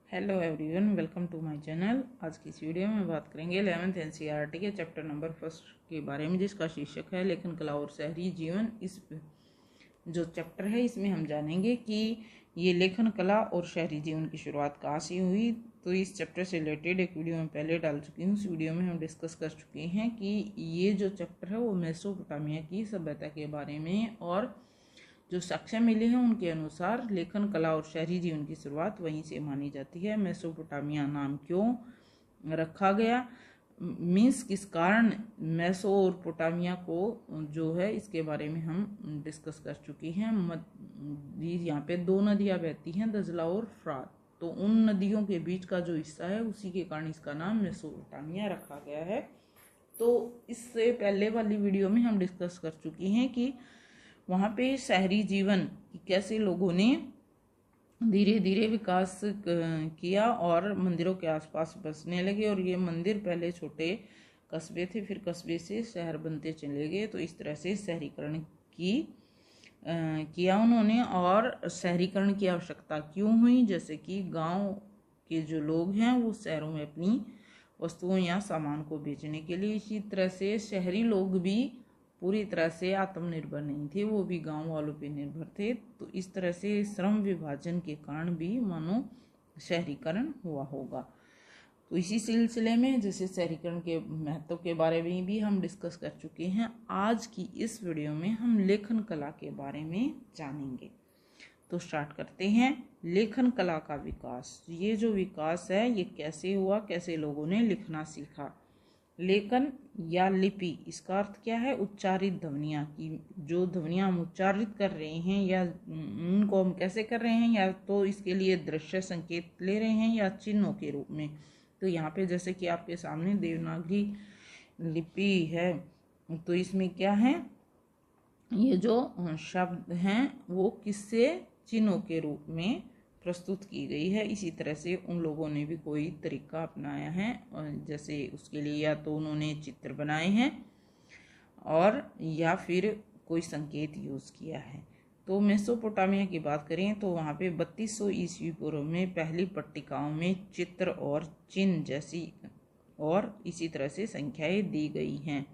Hello everyone, welcome to my channel. आज की इस वीडियो में बात करेंगे 11th एनसीईआरटी के चैप्टर नंबर 1 के बारे में, जिसका शीर्षक है लेखन कला और शहरी जीवन। इस जो चैप्टर है इसमें हम जानेंगे कि ये लेखन कला और शहरी जीवन की शुरुआत कहाँ से हुई। तो इस चैप्टर से रिलेटेड एक वीडियो में पहले डाल चुकी हूँ। उस वीडियो में हम डिस्कस कर चुके हैं कि ये जो चैप्टर है वो मेसोपोटामिया की सभ्यता के बारे में, और जो साक्ष्य मिले हैं उनके अनुसार लेखन कला और शहरी जीवन की शुरुआत वहीं से मानी जाती है। मेसोपोटामिया नाम क्यों रखा गया, मीन्स किस कारण मेसो और पोटामिया को जो है इसके बारे में हम डिस्कस कर चुके हैं। यहाँ पे दो नदियाँ बहती हैं, दजला और फ्रात, तो उन नदियों के बीच का जो हिस्सा है उसी के कारण इसका नाम मेसोपोटामिया रखा गया है। तो इससे पहले वाली वीडियो में हम डिस्कस कर चुके हैं कि वहाँ पे शहरी जीवन कैसे लोगों ने धीरे धीरे विकास किया और मंदिरों के आसपास बसने लगे, और ये मंदिर पहले छोटे कस्बे थे, फिर कस्बे से शहर बनते चले गए। तो इस तरह से शहरीकरण किया उन्होंने। और शहरीकरण की आवश्यकता क्यों हुई, जैसे कि गांव के जो लोग हैं वो शहरों में अपनी वस्तुओं या सामान को बेचने के लिए, इसी तरह से शहरी लोग भी पूरी तरह से आत्मनिर्भर नहीं थे, वो भी गांव वालों पे निर्भर थे। तो इस तरह से श्रम विभाजन के कारण भी मानो शहरीकरण हुआ होगा। तो इसी सिलसिले में जैसे शहरीकरण के महत्व के बारे में भी हम डिस्कस कर चुके हैं, आज की इस वीडियो में हम लेखन कला के बारे में जानेंगे। तो स्टार्ट करते हैं। लेखन कला का विकास, ये जो विकास है ये कैसे हुआ, कैसे लोगों ने लिखना सीखा। लेखन या लिपि, इसका अर्थ क्या है? उच्चारित ध्वनियाँ की जो ध्वनियाँ हम उच्चारित कर रहे हैं या उनको हम कैसे कर रहे हैं, या तो इसके लिए दृश्य संकेत ले रहे हैं या चिन्हों के रूप में। तो यहाँ पे जैसे कि आपके सामने देवनागरी लिपि है, तो इसमें क्या है, ये जो शब्द हैं वो किससे चिन्हों के रूप में प्रस्तुत की गई है। इसी तरह से उन लोगों ने भी कोई तरीका अपनाया है, और जैसे उसके लिए या तो उन्होंने चित्र बनाए हैं और या फिर कोई संकेत यूज़ किया है। तो मेसोपोटामिया की बात करें तो वहाँ पे 3200 ईस्वी पूर्व में पहली पट्टिकाओं में चित्र और चिन्ह जैसी और इसी तरह से संख्याएं दी गई हैं।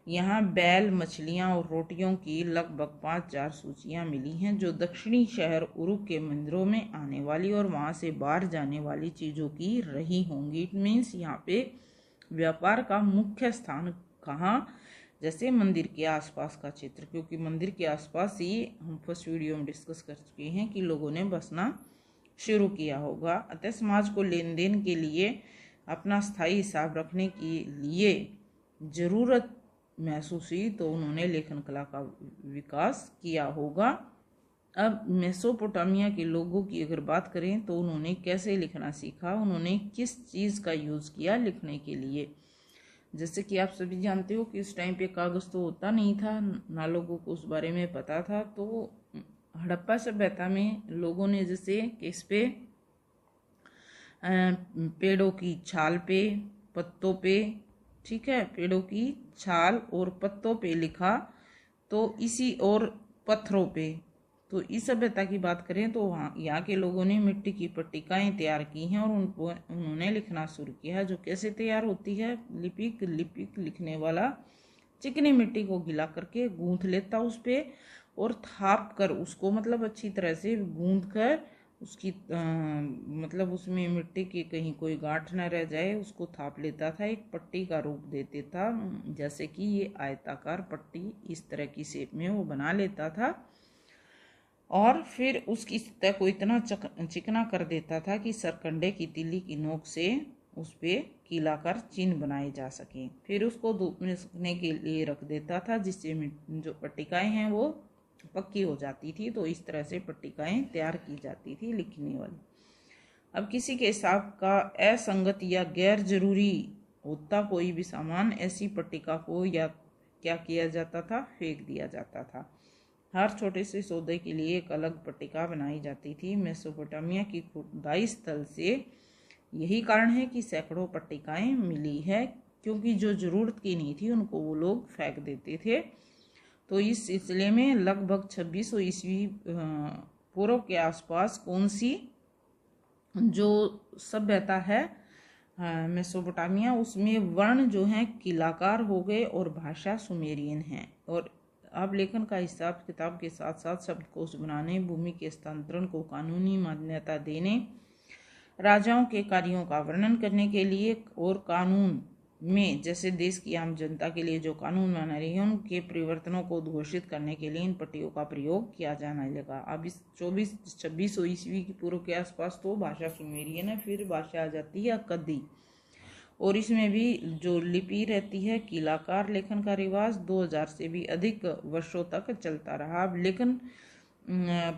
यहाँ बैल, मछलियाँ और रोटियों की लगभग 5000 सूचियाँ मिली हैं, जो दक्षिणी शहर उरुक के मंदिरों में आने वाली और वहाँ से बाहर जाने वाली चीज़ों की रही होंगी। इट मीन्स यहाँ पे व्यापार का मुख्य स्थान कहाँ, जैसे मंदिर के आसपास का क्षेत्र, क्योंकि मंदिर के आसपास ही हम फर्स्ट वीडियो में डिस्कस कर चुके हैं कि लोगों ने बसना शुरू किया होगा। अतः समाज को लेन देन के लिए अपना स्थायी हिसाब रखने के लिए ज़रूरत महसूस हुई, तो उन्होंने लेखन कला का विकास किया होगा। अब मेसोपोटामिया के लोगों की अगर बात करें तो उन्होंने कैसे लिखना सीखा, उन्होंने किस चीज़ का यूज़ किया लिखने के लिए। जैसे कि आप सभी जानते हो कि इस टाइम पे कागज़ तो होता नहीं था, ना लोगों को उस बारे में पता था। तो हड़प्पा सभ्यता में लोगों ने जैसे किस पे, पेड़ों की छाल पे, पत्तों पे, ठीक है, पेड़ों की छाल और पत्तों पे लिखा, तो इसी और पत्थरों पे। तो इस सभ्यता की बात करें तो वहाँ यहाँ के लोगों ने मिट्टी की पट्टिकाएं तैयार की हैं और उन्होंने लिखना शुरू किया। जो कैसे तैयार होती है, लिपिक लिखने वाला चिकनी मिट्टी को गिला करके गूंथ लेता उस पर, और थाप कर उसको, मतलब अच्छी तरह से गूंथ कर उसकी मतलब उसमें मिट्टी की कहीं कोई गांठ न रह जाए, उसको थाप लेता था, एक पट्टी का रूप दे देता। जैसे कि ये आयताकार पट्टी इस तरह की शेप में वो बना लेता था, और फिर उसकी सतह को इतना चिकना कर देता था कि सरकंडे की तीली की नोक से उस पर कीला कर चिन्ह बनाए जा सकें। फिर उसको धूप में सूखने के लिए रख देता था, जिससे जो पट्टिकाएं हैं वो पक्की हो जाती थी। तो इस तरह से पट्टिकाएं तैयार की जाती थी लिखने वाली। अब किसी के हिसाब का असंगत या गैर जरूरी होता कोई भी सामान, ऐसी पट्टिका को या क्या किया जाता था, फेंक दिया जाता था। हर छोटे से सौदे के लिए एक अलग पट्टिका बनाई जाती थी। मेसोपोटामिया की खुदाई स्थल से यही कारण है कि सैकड़ों पट्टिकाएं मिली है, क्योंकि जो जरूरत की नहीं थी उनको वो लोग फेंक देते थे। तो इस सिलसिले में लगभग 2600 ईस्वी पूर्व के आसपास कौन सी जो सभ्यता है मेसोपोटामिया, उसमें वर्ण जो हैं किलाकार हो गए और भाषा सुमेरियन है। और अब लेखन का हिसाब किताब के साथ साथ शब्दकोश बनाने, भूमि के स्थानांतरण को कानूनी मान्यता देने, राजाओं के कार्यों का वर्णन करने के लिए और कानून में जैसे देश की आम जनता के लिए जो कानून बना रही है उनके परिवर्तनों को उद्घोषित करने के लिए इन पट्टियों का प्रयोग किया जाने लगा। अब इस 2400-2600 ईस्वी की पूर्व के आसपास तो भाषा सुमेरियन है, फिर भाषा आ जाती है अक्कदी, और इसमें भी जो लिपि रहती है किलाकार लेखन का रिवाज 2000 से भी अधिक वर्षों तक चलता रहा। अब लेखन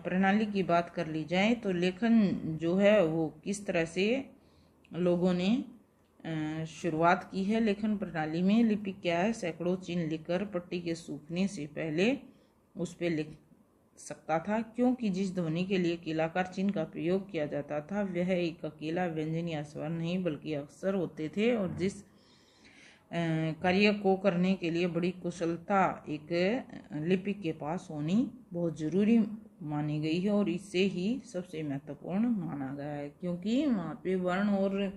प्रणाली की बात कर ली जाए तो लेखन जो है वो किस तरह से लोगों ने शुरुआत की है। लेखन प्रणाली में लिपि क्या है, सैकड़ों चिन्ह लिखकर पट्टी के सूखने से पहले उस पर लिख सकता था, क्योंकि जिस ध्वनि के लिए किलाकार चिन्ह का प्रयोग किया जाता था वह एक अकेला व्यंजन या स्वर नहीं बल्कि अक्षर होते थे, और जिस कार्य को करने के लिए बड़ी कुशलता एक लिपिक के पास होनी बहुत ज़रूरी मानी गई है, और इससे ही सबसे महत्वपूर्ण माना गया है, क्योंकि वहाँ पे वर्ण और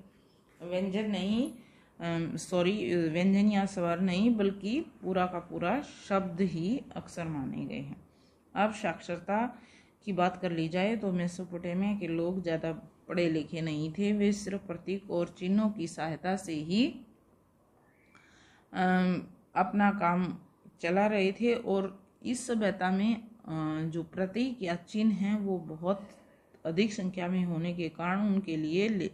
व्यंजन नहीं, व्यंजन या स्वर नहीं बल्कि पूरा का पूरा शब्द ही अक्षर माने गए हैं। अब साक्षरता की बात कर ली जाए तो मेसोपोटामिया के लोग ज़्यादा पढ़े लिखे नहीं थे, वे सिर्फ प्रतीक और चिन्हों की सहायता से ही अपना काम चला रहे थे, और इस सभ्यता में जो प्रतीक या चिन्ह हैं वो बहुत अधिक संख्या में होने के कारण उनके लिए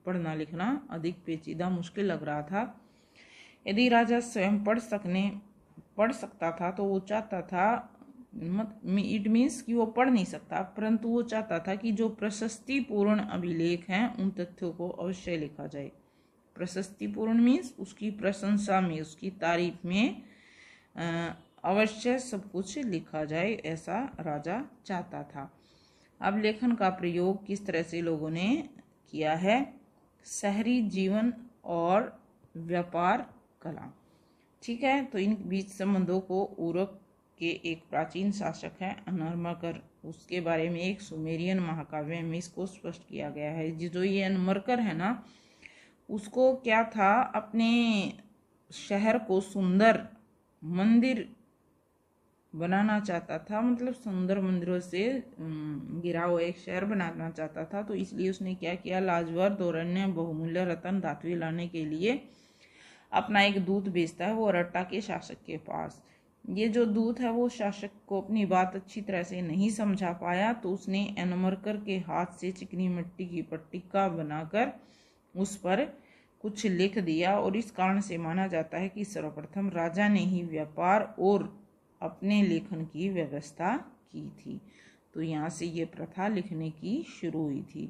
पढ़ना लिखना अधिक पेचीदा मुश्किल लग रहा था। यदि राजा स्वयं पढ़ सकता था तो वो चाहता था, इट मीन्स कि वो पढ़ नहीं सकता, परंतु वो चाहता था कि जो प्रशस्तिपूर्ण अभिलेख हैं उन तथ्यों को अवश्य लिखा जाए। प्रशस्तिपूर्ण मीन्स उसकी प्रशंसा में, उसकी तारीफ में अवश्य सब कुछ लिखा जाए, ऐसा राजा चाहता था। अब लेखन का प्रयोग किस तरह से लोगों ने किया है, शहरी जीवन और व्यापार कला, ठीक है। तो इन बीच संबंधों को उरक के एक प्राचीन शासक है अनमरकर, उसके बारे में एक सुमेरियन महाकाव्य में इसको स्पष्ट किया गया है। जो ये अनमरकर है ना, उसको क्या था, अपने शहर को सुंदर मंदिर बनाना चाहता था, मतलब सुंदर मंदिरों से घिरा हुआ एक शहर बनाना चाहता था। तो इसलिए उसने क्या किया, लाजवर्द और अन्य बहुमूल्य रत्न धातुएं लाने के लिए अपना एक दूत भेजता है वो रट्टा के शासक के पास। ये जो दूत है वो शासक को अपनी बात अच्छी तरह से नहीं समझा पाया, तो उसने अनमरकर के हाथ से चिकनी मिट्टी की पट्टिका बनाकर उस पर कुछ लिख दिया, और इस कारण से माना जाता है कि सर्वप्रथम राजा ने ही व्यापार और अपने लेखन की व्यवस्था की थी। तो यहाँ से ये प्रथा लिखने की शुरू हुई थी।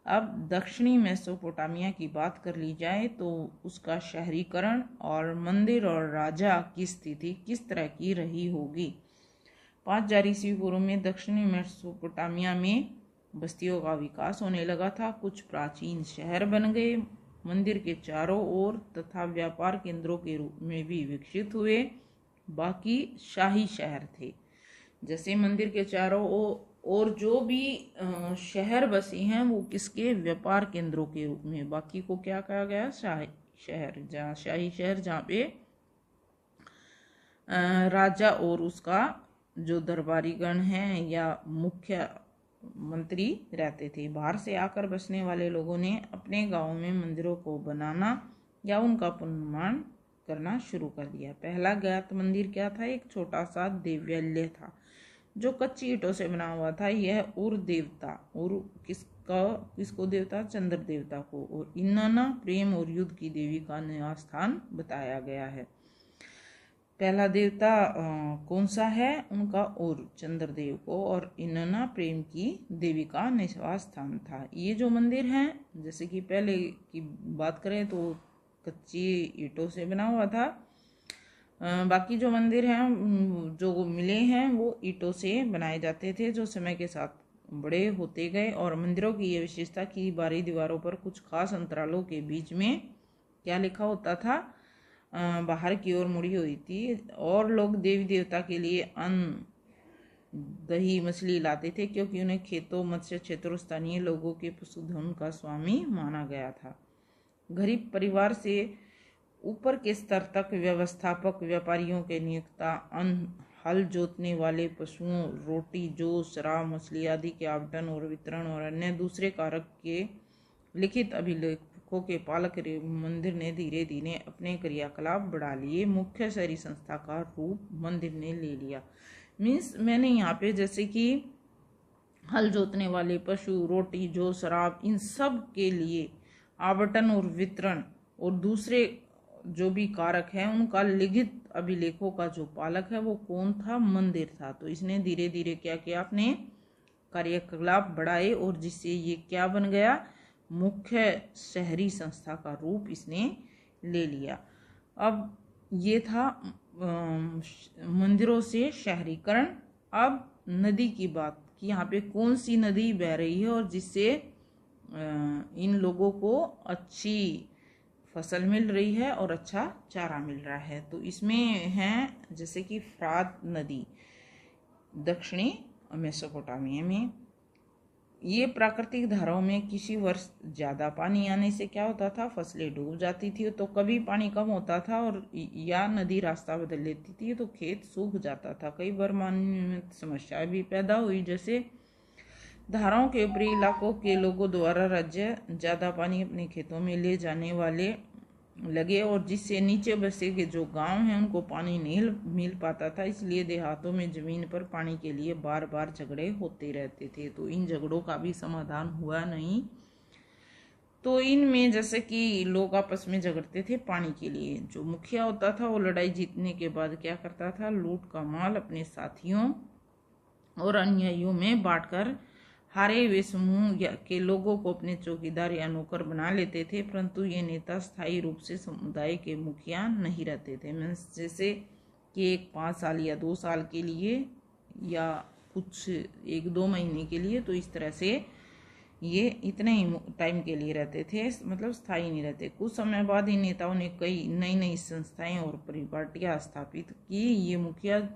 अब दक्षिणी मेसोपोटामिया की बात कर ली जाए तो उसका शहरीकरण और मंदिर और राजा की स्थिति किस तरह की रही होगी। 5000 ईस्वी पूर्व में दक्षिणी मेसोपोटामिया में बस्तियों का विकास होने लगा था, कुछ प्राचीन शहर बन गए, मंदिर के चारों ओर तथा व्यापार केंद्रों के रूप में भी विकसित हुए। बाकी शाही शहर थे, जैसे मंदिर के चारों और जो भी शहर बसे हैं वो किसके, व्यापार केंद्रों के रूप में। बाकी को क्या कहा गया, शाही शहर, जहाँ पे राजा और उसका जो दरबारीगण है या मुख्य मंत्री रहते थे। बाहर से आकर बसने वाले लोगों ने अपने गांव में मंदिरों को बनाना या उनका पुनर्निर्माण करना शुरू कर दिया। पहला ज्ञात मंदिर क्या था, एक छोटा सा देवालय था जो कच्ची ईंटों से बना हुआ था। यह उर देवता, और किसको देवता, चंद्र देवता को, और इन्नाना प्रेम और युद्ध की देवी का निवास स्थान बताया गया है। पहला देवता कौन सा है, उनका और चंद्रदेव को, और इन्नाना प्रेम की देवी का निवास स्थान था। ये जो मंदिर हैं, जैसे कि पहले की बात करें तो कच्ची ईंटों से बना हुआ था। बाकी जो मंदिर हैं जो मिले हैं वो ईंटों से बनाए जाते थे, जो समय के साथ बड़े होते गए। और मंदिरों की ये विशेषता कि बाहरी दीवारों पर कुछ खास अंतरालों के बीच में क्या लिखा होता था, बाहर की ओर मुड़ी हुई थी, और लोग देवी देवता के लिए अन्न दही मछली लाते थे, क्योंकि उन्हें खेतों, मत्स्य क्षेत्रों, स्थानीय लोगों के पशुधन का स्वामी माना गया था। गरीब परिवार से ऊपर के स्तर तक व्यवस्थापक, व्यापारियों के नियोक्ता, हल जोतने वाले, पशुओं, रोटी, जौ, शराब, मछली आदि के आवंटन और वितरण और अन्य दूसरे कारक के लिखित अभिलेखों के पालक मंदिर ने धीरे धीरे अपने क्रियाकलाप बढ़ा लिए। मुख्य शहरी संस्था का रूप मंदिर ने ले लिया। मीन्स मैंने यहाँ पे जैसे कि हल जोतने वाले, पशु, रोटी, जौ, शराब, इन सब के लिए आवंटन और वितरण और दूसरे जो भी कारक हैं उनका लिखित अभिलेखों का जो पालक है वो कौन था? मंदिर था। तो इसने धीरे धीरे क्या किया? अपने कार्यकलाप बढ़ाए और जिससे ये क्या बन गया? मुख्य शहरी संस्था का रूप इसने ले लिया। अब ये था मंदिरों से शहरीकरण। अब नदी की बात कि यहाँ पे कौन सी नदी बह रही है और जिससे इन लोगों को अच्छी फसल मिल रही है और अच्छा चारा मिल रहा है। तो इसमें है जैसे कि फ्रात नदी दक्षिणी मेसोपोटामिया में। ये प्राकृतिक धाराओं में किसी वर्ष ज़्यादा पानी आने से क्या होता था? फसलें डूब जाती थी। तो कभी पानी कम होता था और या नदी रास्ता बदल लेती थी तो खेत सूख जाता था। कई बार में समस्याएं भी पैदा हुई, जैसे धाराओं के ऊपरी इलाकों के लोगों द्वारा राज्य ज़्यादा पानी अपने खेतों में ले जाने वाले लगे और जिससे नीचे बसे के जो गांव हैं उनको पानी नहीं मिल पाता था। इसलिए देहातों में जमीन पर पानी के लिए बार बार झगड़े होते रहते थे। तो इन झगड़ों का भी समाधान हुआ नहीं। तो इनमें जैसे कि लोग आपस में झगड़ते थे पानी के लिए। जो मुखिया होता था वो लड़ाई जीतने के बाद क्या करता था? लूट का माल अपने साथियों और अनुयायियों में बांटकर हारे हुए समूह के लोगों को अपने चौकीदार या नौकर बना लेते थे। परंतु ये नेता स्थायी रूप से समुदाय के मुखिया नहीं रहते थे। मीन्स जैसे कि एक 5 साल या 2 साल के लिए या कुछ 1-2 महीने के लिए, तो इस तरह से ये इतने ही टाइम के लिए रहते थे, मतलब स्थायी नहीं रहते। कुछ समय बाद इन नेताओं ने कई नई नई संस्थाएं और परिपाटियां स्थापित की। ये मुखिया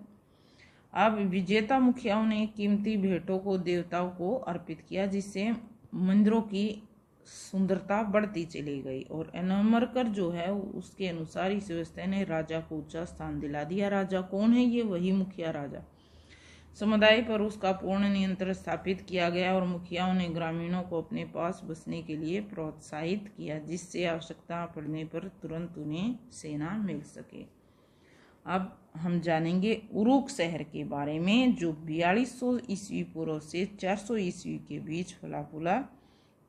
अब विजेता मुखियाओं ने कीमती भेंटों को देवताओं को अर्पित किया, जिससे मंदिरों की सुंदरता बढ़ती चली गई। और एनमरकर जो है उसके अनुसार इस व्यवस्था ने राजा को ऊंचा स्थान दिला दिया। राजा कौन है? ये वही मुखिया राजा। समुदाय पर उसका पूर्ण नियंत्रण स्थापित किया गया और मुखियाओं ने ग्रामीणों को अपने पास बसने के लिए प्रोत्साहित किया, जिससे आवश्यकता पड़ने पर तुरंत उन्हें सेना मिल सके। अब हम जानेंगे उरुक शहर के बारे में, जो 4200 ईस्वी पूर्व से 400 ईस्वी के बीच फला फूला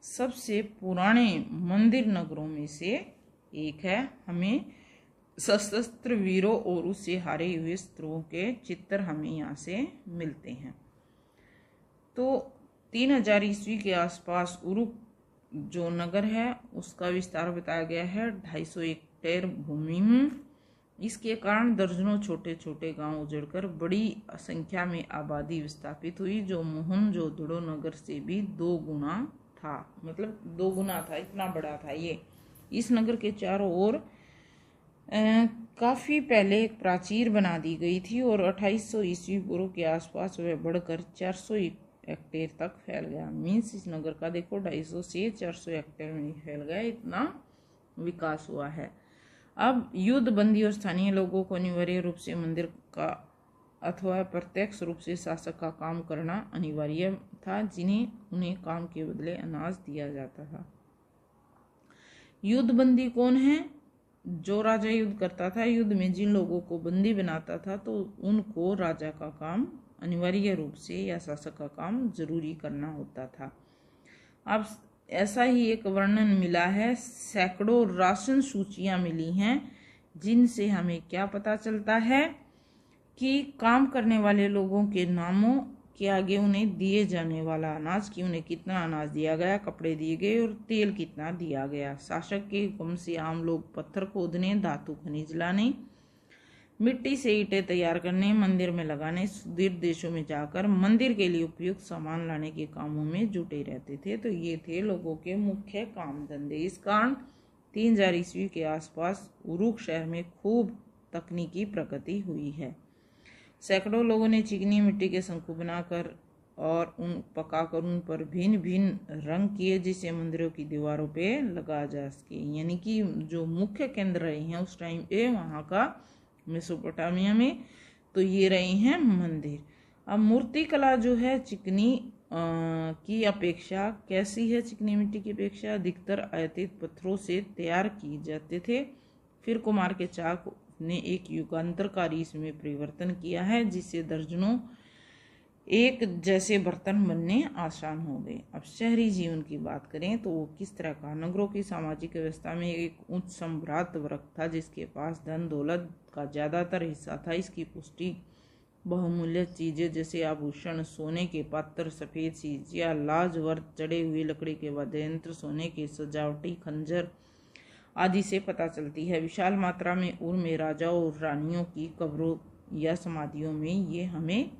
सबसे पुराने मंदिर नगरों में से एक है। हमें सशस्त्र वीरों और उससे हारे हुए शत्रुओं के चित्र हमें यहाँ से मिलते हैं। तो 3000 ईस्वी के आसपास उरुक जो नगर है उसका विस्तार बताया गया है 250 हेक्टेयर भूमि में। इसके कारण दर्जनों छोटे छोटे गांव उजड़कर बड़ी संख्या में आबादी विस्थापित हुई, जो मोहनजोदड़ो नगर से भी 2 गुना था। मतलब 2 गुना था, इतना बड़ा था ये। इस नगर के चारों ओर काफ़ी पहले एक प्राचीर बना दी गई थी और 2800 ईस्वी पूर्व के आसपास वह बढ़कर 400 हेक्टेयर तक फैल गया। मीन्स इस नगर का देखो 250 से 400 हेक्टेयर में फैल गया, इतना विकास हुआ है। अब युद्ध बंदी और स्थानीय लोगों को अनिवार्य रूप से मंदिर का अथवा प्रत्यक्ष रूप से शासक का काम करना अनिवार्य था, जिन्हें उन्हें काम के बदले अनाज दिया जाता था। युद्ध बंदी कौन है? जो राजा युद्ध करता था, युद्ध में जिन लोगों को बंदी बनाता था तो उनको राजा का काम अनिवार्य रूप से या शासक का काम जरूरी करना होता था। अब ऐसा ही एक वर्णन मिला है, सैकड़ों राशन सूचियां मिली हैं, जिनसे हमें क्या पता चलता है कि काम करने वाले लोगों के नामों के आगे उन्हें दिए जाने वाला अनाज, कि उन्हें कितना अनाज दिया गया, कपड़े दिए गए और तेल कितना दिया गया। शासक के हुक्म से आम लोग पत्थर खोदने, धातु खनिज लाने, मिट्टी से ईंटें तैयार करने, मंदिर में लगाने, सुदूर देशों में जाकर मंदिर के लिए उपयुक्त सामान लाने के कामों में जुटे रहते थे। तो ये थे लोगों के मुख्य काम धंधे। इस कारण 3000 ईस्वी के आसपास उरुक शहर में खूब तकनीकी प्रगति हुई है। सैकड़ों लोगों ने चिकनी मिट्टी के शंकु बनाकर और उन पकाकर उन पर भिन्न भिन्न रंग किए, जिसे मंदिरों की दीवारों पे लगाया जा सके। यानी कि जो मुख्य केंद्र रहे हैं उस टाइम पे वहाँ का मेसोपोटामिया में, तो ये रहे हैं मंदिर। अब मूर्ति कला जो है चिकनी की अपेक्षा कैसी है? चिकनी मिट्टी की अपेक्षा अधिकतर आयतित पत्थरों से तैयार किए जाते थे। फिर कुमार के चाक ने एक युगांतरकारी इसमें परिवर्तन किया है, जिससे दर्जनों एक जैसे बर्तन बनने आसान हो गए। अब शहरी जीवन की बात करें तो वो किस तरह का? नगरों की सामाजिक व्यवस्था में एक उच्च सम्भ्रांत वर्ग था, जिसके पास धन दौलत का ज्यादातर हिस्सा था। इसकी पुष्टि बहुमूल्य चीजें जैसे आभूषण, सोने के पात्र, सफेद चीज या लाजवर्त जड़े हुए लकड़ी के वाद्य यंत्र, सोने के सजावटी खंजर आदि से पता चलती है। विशाल मात्रा में उर में राजाओं और रानियों की कब्रों या समाधियों में ये हमें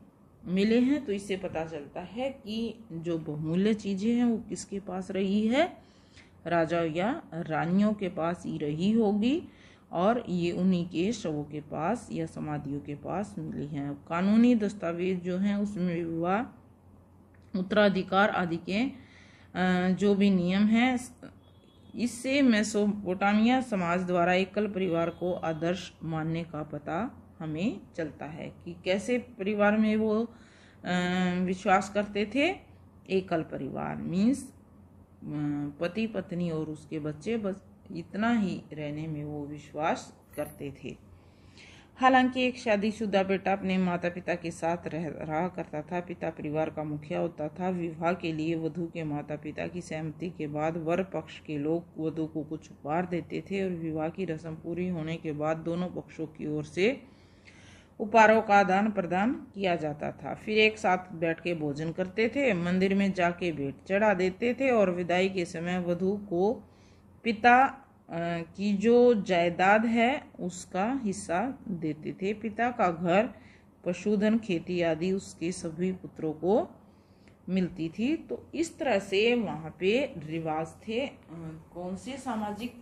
मिले हैं। तो इससे पता चलता है कि जो बहुमूल्य चीजें हैं वो किसके पास रही है? राजाओं या रानियों के पास ही रही होगी, और ये उन्हीं के शवों के पास या समाधियों के पास मिली हैं। कानूनी दस्तावेज जो हैं उसमें विवाह, उत्तराधिकार आदि के जो भी नियम हैं, इससे मेसोपोटामिया समाज द्वारा एकल परिवार को आदर्श मानने का पता हमें चलता है कि कैसे परिवार में वो विश्वास करते थे। एकल परिवार मीन्स पति पत्नी और उसके बच्चे, बस इतना ही रहने में वो विश्वास करते थे। हालांकि एक शादीशुदा बेटा अपने माता पिता के साथ रहा करता था। पिता परिवार का मुखिया होता था। विवाह के लिए वधू के माता पिता की सहमति के बाद वर पक्ष के लोग वधू को कुछ उपहार देते थे, और विवाह की रस्म पूरी होने के बाद दोनों पक्षों की ओर से उपहारों का आदान प्रदान किया जाता था। फिर एक साथ बैठ के भोजन करते थे, मंदिर में जाके भेंट चढ़ा देते थे, और विदाई के समय वधू को पिता की जो जायदाद है उसका हिस्सा देते थे। पिता का घर, पशुधन, खेती आदि उसके सभी पुत्रों को मिलती थी। तो इस तरह से वहाँ पे रिवाज थे। कौन से सामाजिक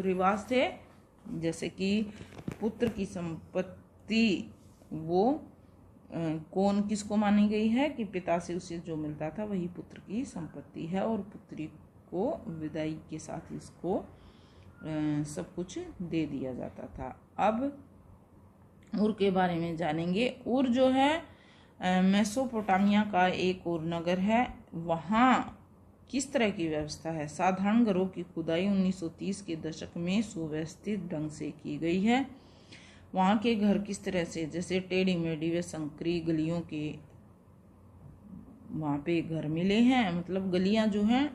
रिवाज थे? जैसे कि पुत्र की संपत्ति वो कौन किसको मानी गई है कि पिता से उसे जो मिलता था वही पुत्र की संपत्ति है, और पुत्री को विदाई के साथ इसको सब कुछ दे दिया जाता था। अब उर के बारे में जानेंगे। उर जो है मेसोपोटामिया का एक और नगर है। वहाँ किस तरह की व्यवस्था है? साधारण घरों की खुदाई 1930 के दशक में सुव्यवस्थित ढंग से की गई है। वहाँ के घर किस तरह से, जैसे टेढ़ी मेढ़ी व संकरी गलियों के वहाँ पे घर मिले हैं। मतलब गलियाँ जो हैं,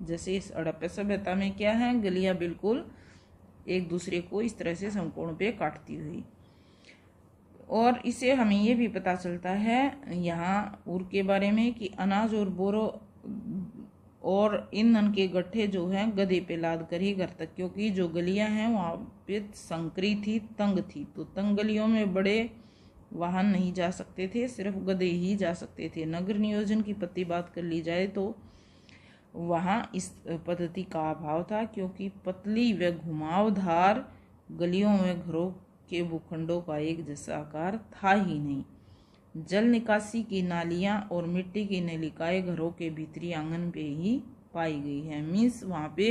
जैसे इस हड़प्पा सभ्यता में क्या है, गलियां बिल्कुल एक दूसरे को इस तरह से समकोण पे काटती हुई। और इससे हमें ये भी पता चलता है यहाँ उर के बारे में कि अनाज और बोरो और ईंधन के गट्ठे जो हैं गधे पे लाद कर ही घर तक, क्योंकि जो गलियां हैं वहाँ पे संकरी थी, तंग थी, तो तंग गलियों में बड़े वाहन नहीं जा सकते थे, सिर्फ गधे ही जा सकते थे। नगर नियोजन की पत्ती बात कर ली जाए तो वहाँ इस पद्धति का अभाव था, क्योंकि पतली व घुमावदार गलियों में घरों के भूखंडों का एक जैसा आकार था ही नहीं। जल निकासी की नालियाँ और मिट्टी की नलिकाएं घरों के भीतरी आंगन पे ही पाई गई है। मीन्स वहाँ पे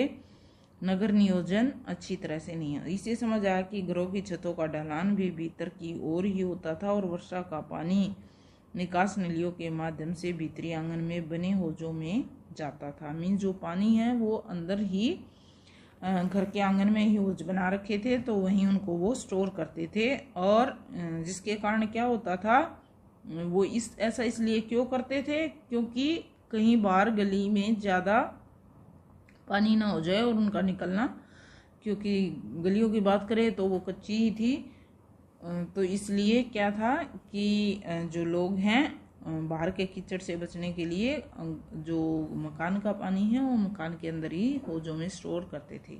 नगर नियोजन अच्छी तरह से नहीं है। इससे समझ आया कि घरों की छतों का ढलान भी भीतर की ओर ही होता था, और वर्षा का पानी निकास नलियों के माध्यम से भीतरी आंगन में बने हौजों में जाता था। मीन्स जो पानी है वो अंदर ही घर के आंगन में ही हौज बना रखे थे, तो वहीं उनको वो स्टोर करते थे। और जिसके कारण क्या होता था, वो ऐसा इसलिए क्यों करते थे, क्योंकि कहीं बार गली में ज़्यादा पानी ना हो जाए और उनका निकलना, क्योंकि गलियों की बात करें तो वो कच्ची ही थी, तो इसलिए क्या था कि जो लोग हैं बाहर के कीचड़ से बचने के लिए जो मकान का पानी है वो मकान के अंदर ही हौजों में स्टोर करते थे।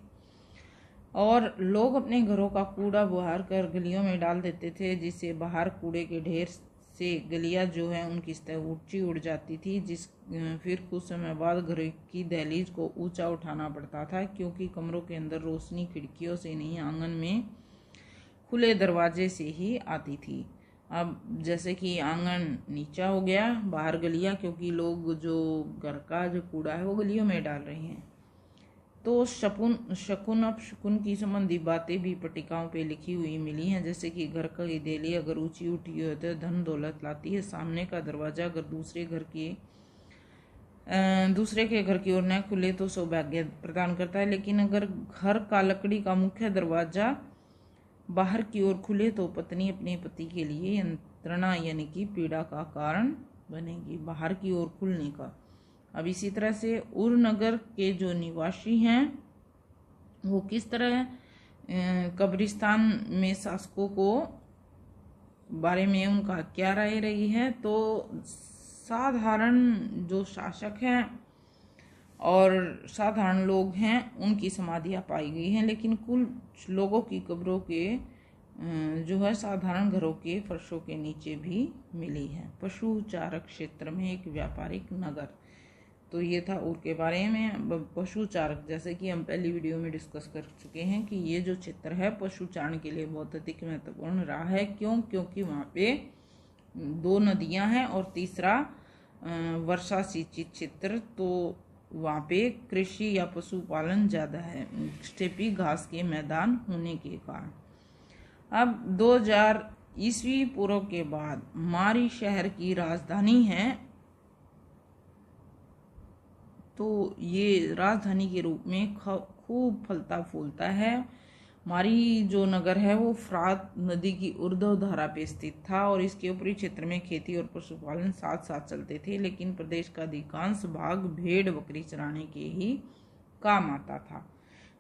और लोग अपने घरों का कूड़ा बाहर कर गलियों में डाल देते थे, जिससे बाहर कूड़े के ढेर से गलियां जो है उनकी सतह ऊंची उड़ जाती थी। फिर कुछ समय बाद घर की दहलीज को ऊंचा उठाना पड़ता था, क्योंकि कमरों के अंदर रोशनी खिड़कियों से नहीं आंगन में खुले दरवाजे से ही आती थी। अब जैसे कि आंगन नीचा हो गया, बाहर गलियां, क्योंकि लोग जो घर का जो कूड़ा है वो गलियों में डाल रहे हैं। तो शकुन अपशकुन की संबंधी बातें भी पट्टिकाओं पे लिखी हुई मिली हैं, जैसे कि घर की देली अगर ऊंची उठी हो तो धन दौलत लाती है, सामने का दरवाजा अगर दूसरे के घर की ओर न खुले तो सौभाग्य प्रदान करता है, लेकिन अगर घर का लकड़ी का मुख्य दरवाजा बाहर की ओर खुले तो पत्नी अपने पति के लिए यंत्रणा यानी कि पीड़ा का कारण बनेगी, बाहर की ओर खुलने का। अब इसी तरह से उरनगर के जो निवासी हैं वो किस तरह कब्रिस्तान में शासकों को बारे में उनका क्या राय रही है। तो साधारण जो शासक हैं और साधारण लोग हैं उनकी समाधियां पाई गई हैं, लेकिन कुछ लोगों की कब्रों के जो है साधारण घरों के फर्शों के नीचे भी मिली है। पशु चारक क्षेत्र में एक व्यापारिक नगर। तो ये था उर के बारे में। पशु चारक, जैसे कि हम पहली वीडियो में डिस्कस कर चुके हैं कि ये जो क्षेत्र है पशु चारण के लिए बहुत अधिक महत्वपूर्ण रहा है। क्योंकि वहाँ पे 2 नदियाँ हैं और तीसरा वर्षा सिंचित क्षेत्र, तो वहाँ पे कृषि या पशुपालन ज़्यादा है, स्टेपी घास के मैदान होने के कारण। अब 2000 ईस्वी पूर्व के बाद मारी शहर की राजधानी है, तो ये राजधानी के रूप में खूब फलता फूलता है। मारी जो नगर है वो फ्रात नदी की ऊर्ध्व धारा पे स्थित था और इसके ऊपरी क्षेत्र में खेती और पशुपालन साथ साथ चलते थे, लेकिन प्रदेश का अधिकांश भाग भेड़ बकरी चराने के ही काम आता था।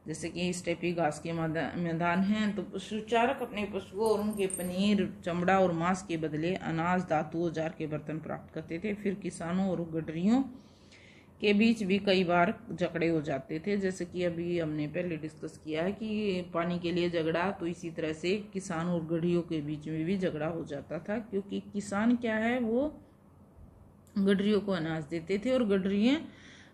जैसे कि स्टेपी घास के मैदान हैं, तो पशुचारक अपने पशुओं और उनके पनीर, चमड़ा और मांस के बदले अनाज, धातु, औजार के बर्तन प्राप्त करते थे। फिर किसानों और गडरियों के बीच भी कई बार झगड़े हो जाते थे, जैसे कि अभी हमने पहले डिस्कस किया है कि पानी के लिए झगड़ा, तो इसी तरह से किसान और गडरियों के बीच में भी झगड़ा हो जाता था, क्योंकि किसान क्या है वो गडरियों को अनाज देते थे और गडरियाँ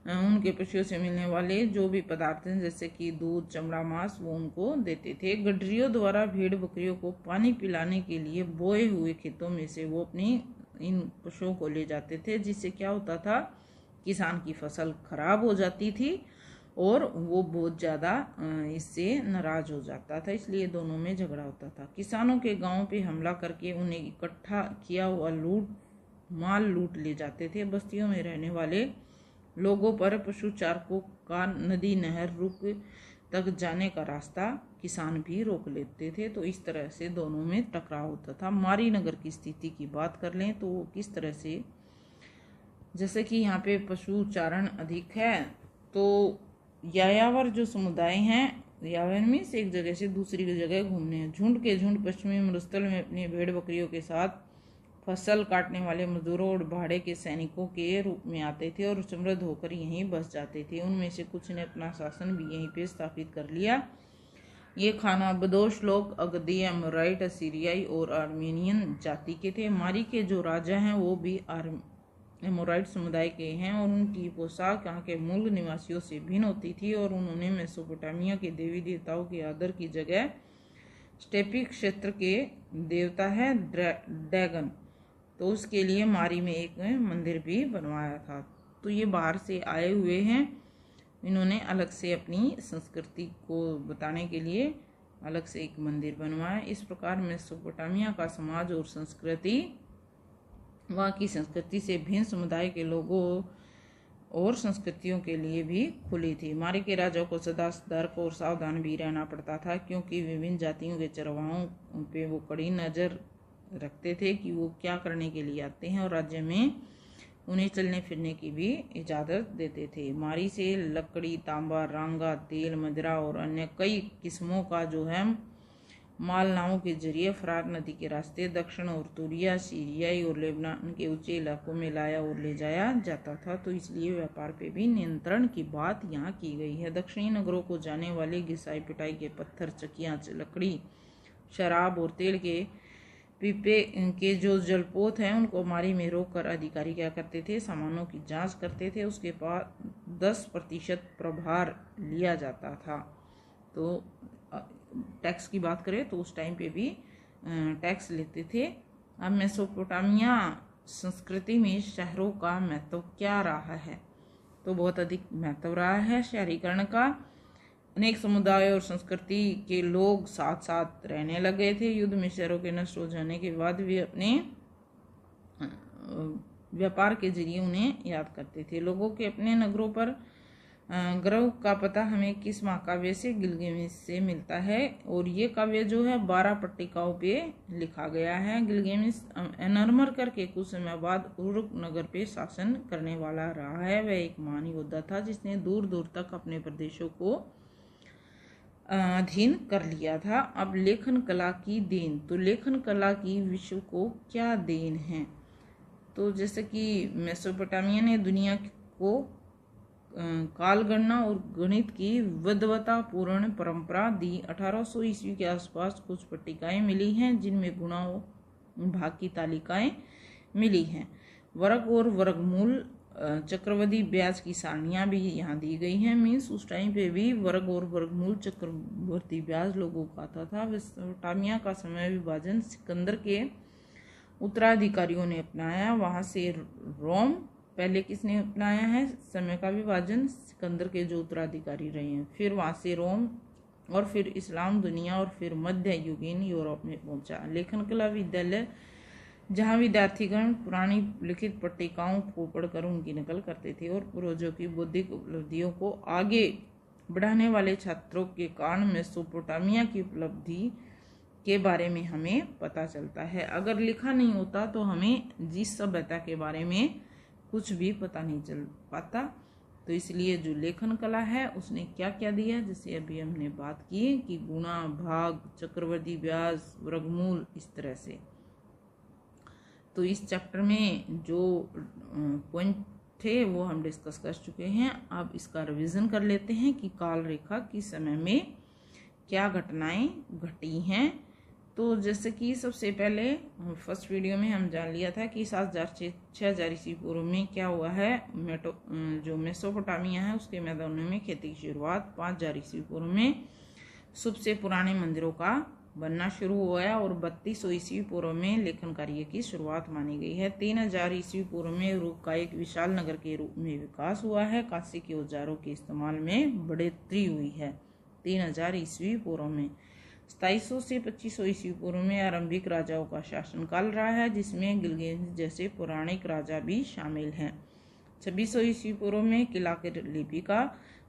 उनके पशुओं से मिलने वाले जो भी पदार्थ हैं जैसे कि दूध, चमड़ा, मांस वो उनको देते थे। गडरियों द्वारा भेड़ बकरियों को पानी पिलाने के लिए बोए हुए खेतों में से वो अपनी इन पशुओं को ले जाते थे, जिससे क्या होता था, किसान की फसल खराब हो जाती थी और वो बहुत ज़्यादा इससे नाराज हो जाता था, इसलिए दोनों में झगड़ा होता था। किसानों के गांव पे हमला करके उन्हें इकट्ठा किया हुआ माल लूट ले जाते थे। बस्तियों में रहने वाले लोगों पर पशुचारकों का नदी नहर रुक तक जाने का रास्ता किसान भी रोक लेते थे। तो इस तरह से दोनों में टकराव होता था। मारी नगर की स्थिति की बात कर लें तो किस तरह से, जैसे कि यहाँ पे पशु चारण अधिक है, तो यायावर जो समुदाय हैं, यायावर में से एक जगह से दूसरी जगह घूमने, झुंड के झुंड पश्चिमी मरुस्थल में अपने भेड़ बकरियों के साथ फसल काटने वाले मजदूरों और भाड़े के सैनिकों के रूप में आते थे और समृद्ध होकर यहीं बस जाते थे। उनमें से कुछ ने अपना शासन भी यहीं पे स्थापित कर लिया। ये खानाबदोश लोग अगदी, एमोराइट, असीरियाई और आर्मेनियन जाति के थे। मारी के जो राजा हैं वो भी एमोराइट समुदाय के हैं और उनकी पोशाक यहाँ के मूल निवासियों से भिन्न होती थी और उन्होंने मेसोपोटामिया के देवी देवताओं के आदर की जगह स्टेपी क्षेत्र के देवता है डैगन, तो उसके लिए मारी में एक मंदिर भी बनवाया था। तो ये बाहर से आए हुए हैं, इन्होंने अलग से अपनी संस्कृति को बताने के लिए अलग से एक मंदिर बनवाया। इस प्रकार मेसोपोटामिया का समाज और संस्कृति वहाँ की संस्कृति से भिन्न समुदाय के लोगों और संस्कृतियों के लिए भी खुली थी। मारी के राजाओं को सदा सतर्क और सावधान भी रहना पड़ता था, क्योंकि विभिन्न जातियों के चरवाहों पे वो कड़ी नज़र रखते थे कि वो क्या करने के लिए आते हैं और राज्य में उन्हें चलने फिरने की भी इजाज़त देते थे। मारी से लकड़ी, तांबा, रांगा, तेल, मदिरा और अन्य कई किस्मों का जो है माल नावों के जरिए फरात नदी के रास्ते दक्षिण और तुरिया, सीरियाई और लेबनान के ऊंचे इलाकों में लाया और ले जाया जाता था। तो इसलिए व्यापार पे भी नियंत्रण की बात यहाँ की गई है। दक्षिणी नगरों को जाने वाले घिसाई पिटाई के पत्थर, चकियाँ, लकड़ी, शराब और तेल के पीपे के जो जलपोत हैं उनको मारी में रोक कर अधिकारी क्या करते थे, सामानों की जांच करते थे। उसके बाद 10% प्रभार लिया जाता था। तो टैक्स की बात करें तो उस टाइम पे भी टैक्स लेते थे अब मेसोपोटामिया संस्कृति में शहरों का महत्व क्या रहा है? तो बहुत अधिक महत्व रहा है शहरीकरण का। अनेक समुदाय और संस्कृति के लोग साथ साथ रहने लगे थे। युद्ध में शहरों के नष्ट हो जाने के बाद वे अपने व्यापार के जरिए उन्हें याद करते थे। लोगों के अपने नगरों पर गर्व का पता हमें किस महाकाव्य से, गिलगेमिस से मिलता है। और ये काव्य जो है 12 पट्टिकाओं पे लिखा गया है। गिलगेमिस एनर्मर करके कुछ समय बाद उरुक नगर पे शासन करने वाला रहा है। वह एक महान योद्धा था जिसने दूर दूर तक अपने प्रदेशों को अधीन कर लिया था। अब लेखन कला की देन, तो लेखन कला की विश्व को क्या देन है? तो जैसे कि मेसोपोटामिया ने दुनिया को काल गणना और गणित की विद्वता पूर्ण परंपरा दी। 1800 ईस्वी के आसपास कुछ पट्टिकाएं मिली हैं जिनमें गुणा भाग की तालिकाएं मिली हैं। वर्ग और वर्गमूल, चक्रवर्ती ब्याज की सारणियां भी यहाँ दी गई हैं। मीन्स उस टाइम पे भी वर्ग और वर्गमूल चक्रवर्ती ब्याज लोगों का आता था। मेसोपोटामिया का समय विभाजन सिकंदर के उत्तराधिकारियों ने अपनाया। वहां से रोम, पहले किसने अपनाया है समय का विभाजन? सिकंदर के जो उत्तराधिकारी रहे हैं। फिर वहां से रोम और फिर इस्लाम दुनिया और फिर मध्य युगीन यूरोप में पहुंचा। लेखन कला विद्यालय जहां विद्यार्थीगण पुरानी लिखित पट्टिकाओं को पढ़कर उनकी नकल करते थे और पूर्वजों की बौद्धिक उपलब्धियों को आगे बढ़ाने वाले छात्रों के कारण मेसोपोटामिया की उपलब्धि के बारे में हमें पता चलता है। अगर लिखा नहीं होता तो हमें जिस सभ्यता के बारे में कुछ भी पता नहीं चल पाता। तो इसलिए जो लेखन कला है उसने क्या क्या दिया, जैसे अभी हमने बात की कि गुणा भाग, चक्रवर्ती ब्याज, वर्गमूल, इस तरह से। तो इस चैप्टर में जो पॉइंट थे वो हम डिस्कस कर चुके हैं। अब इसका रिवीजन कर लेते हैं कि काल रेखा के समय में क्या घटनाएं घटी हैं। तो जैसे कि सबसे पहले फर्स्ट वीडियो में हम जान लिया था कि 6000 ईस्वी पूर्व में क्या हुआ है। जो मेसोपोटामिया है उसके मैदानों में खेती की शुरुआत 5000 ईस्वी पूर्व में सबसे पुराने मंदिरों का बनना शुरू हुआ है और 3200 ईस्वी पूर्व में लेखन कार्य की शुरुआत मानी गई है। 3000 ईस्वी पूर्व में रूप का एक विशाल नगर के रूप में विकास हुआ है। कांसे के औजारों के इस्तेमाल में बढ़ोतरी हुई है 3000 ईस्वी पूर्व में। 2700 से 2500 ईस्वी पूर्व में आरंभिक राजाओं का शासनकाल रहा है जिसमें गिलगेमिस जैसे पौराणिक राजा भी शामिल हैं। 2600 ईस्वी पूर्व में किलाकर लिपि का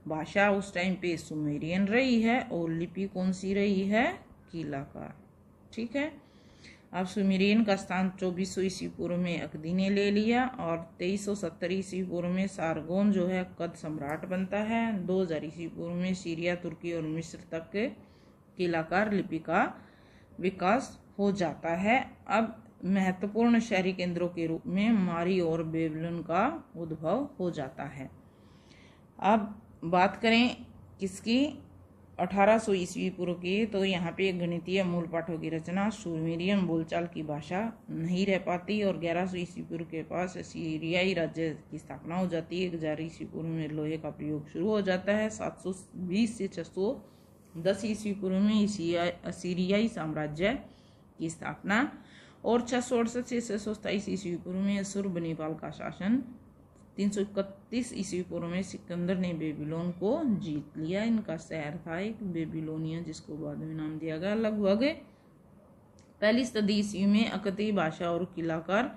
भाषा उस टाइम पे सुमेरियन रही है और लिपि कौन सी रही है? किलाकार। ठीक है। अब सुमेरियन का स्थान 2400 ईस्वी पूर्व में अकदी ने ले लिया और 2370 ईस्वी पूर्व में सारगोन जो है कद सम्राट बनता है। 2000 ईस्वी पूर्व में सीरिया, तुर्की और मिस्र तक के किलाकार लिपि का विकास हो जाता है। अब महत्वपूर्ण शहरी केंद्रों के रूप में मारी और बेबीलोन का उद्भव हो जाता है। अब बात करें किसकी? 1800 ईस्वी पूर्व की। तो यहाँ पे गणितीय मूल पाठों की रचना, सुमेरियन बोलचाल की भाषा नहीं रह पाती और 1100 ईस्वी पूर्व के पास सीरियाई राज्य की स्थापना हो जाती है। 1000 ईस्वी पूर्व में लोहे का प्रयोग शुरू हो जाता है। 720 से 610 ईस्वी पूर्व में असीरियाई साम्राज्य की स्थापना और 668 से 627 ईस्वी पूर्व में अशुरबनीपाल का शासन। 331 ईस्वी पूर्व में सिकंदर ने बेबीलोन को जीत लिया। इनका शहर था एक बेबीलोनिया जिसको बाद में नाम दिया गया। लगभग पहली सदी ईस्वी में अकती भाषा और किलाकार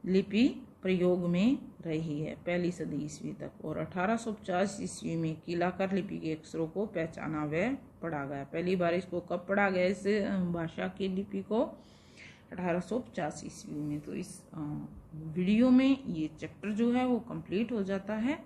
लिपि प्रयोग में रही है पहली सदी ईस्वी तक और 1850 ईस्वी में किलाकार लिपि के अक्षरों को पहचाना व पढ़ा गया। पहली बार इसको कब पढ़ा गया इस भाषा की लिपि को? 1850 ईस्वी में। तो इस वीडियो में ये चैप्टर जो है वो कंप्लीट हो जाता है।